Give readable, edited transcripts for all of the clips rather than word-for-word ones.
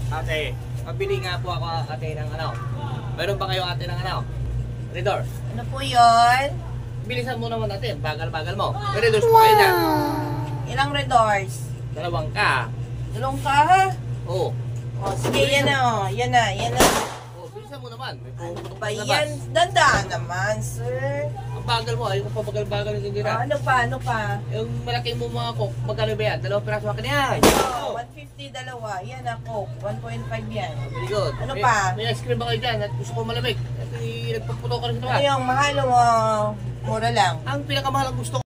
Ate, pabili nga po ako ate ng ano. Meron ba kayo ate ng ano? Redor. Ano po yun? Bilisan mo naman natin, bagal-bagal mo. May Redors po kayo dyan. Ilang redors? Dalawang ka. Dalawang ka ha? Oo. O sige, yan na o. Yan na, yan na. Oo, bilisan mo naman. May puputok Ba na yan? Dandaan naman, sir. Ang bagal mo, ayun pa bagal-bagal yung tindira. Ano pa, ano pa? Yung malaki mo mga coke, magkano ba yan? Dalawang piraso akin yan. Oh, 150 dalawa. Yan ako. 1.5 yan. Very good. Ano pa? May ice cream ba kayo dyan? At gusto ko malamig. At nagpaputok ka rin ito. Ano yung mahal o mura lang? Ang pinakamahal ang gusto ko.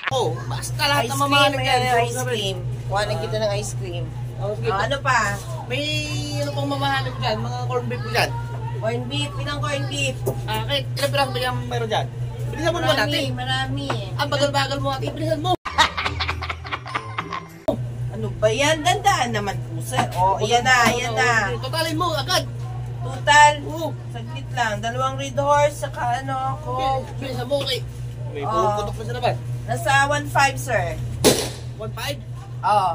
Oh, basta lahat Ice na cream, mamahalig yan. may ice cream. Kuhanan kita ng ice cream. Oh, sige. Ano pa? May ano pang mamahalig dyan? Mga corn beef ko dyan. Corn beef. Ilang corn beef? Kahit ilang piraso ba yung meron dyan? Bilisan mo naman natin. Marami. Ang bagal-bagal mo natin. Bilisan mo. Ano ba yan? Dandaan naman po, sir. O, yan na, yan na. Totalin mo agad. Total. Oo. Saglit lang. 2 red horse, saka ano ako. Bilisan mo, okay. May Oo. puputok na sa naman. Nasa 1.5, sir. 1.5? Oo.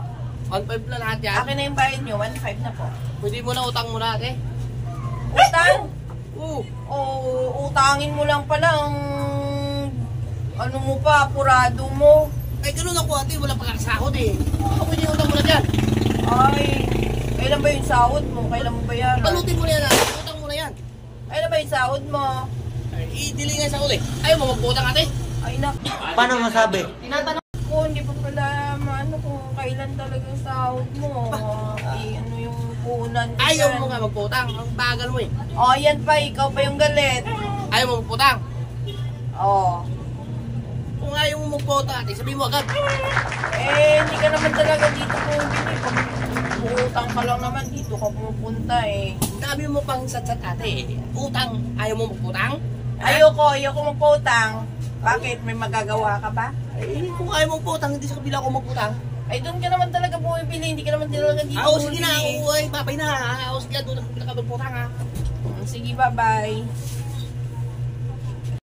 1.5 na lahat yan. Akin na yung bayad nyo. 1.5 na po. Pwede mo na utang mo na ate. Utang? Oo. O, utangin mo lang pala ang ano mo pa, apurado mo. Ay, ganun ako ate. Wala pa kakasahod eh. Ako pwede utang mo na dyan. Ay, kailan ba yung sahod mo? Kailan mo bayaran? Balutin mo na yan ate. Utang mo na yan. Kailan ba yung sahod mo? Ay, i-delay nga sa uli. Ayaw mo magputang ate. Ay, Paano masabi? tinatanong ko, hindi pa pala ano kung kailan talaga yung sahod mo. Ano yung puhunan ko Ayaw dyan. mo nga magputang. Ang bagal mo eh. O, yan pa, ikaw pa yung galit. Ayaw mo magputang. O. Kung ayaw mo magputang ate, sabihin mo agad. Eh, hindi ka naman talaga dito pumili. Pag uutang ka lang naman, dito ka pupunta eh. Sabi mo pang satsat ate. Utang, ayaw mo magputang? Ayoko magpautang. Bakit? May magagawa ka ba? Ay, kung ayaw mo magputang, hindi sa kabila ako magputang. Ay, doon ka naman talaga bumibili. Hindi ka naman talaga dito Oo, sige na. Oo, ay, babay na. Oo, sige, doon na ka magputang ha. Sige, bye-bye.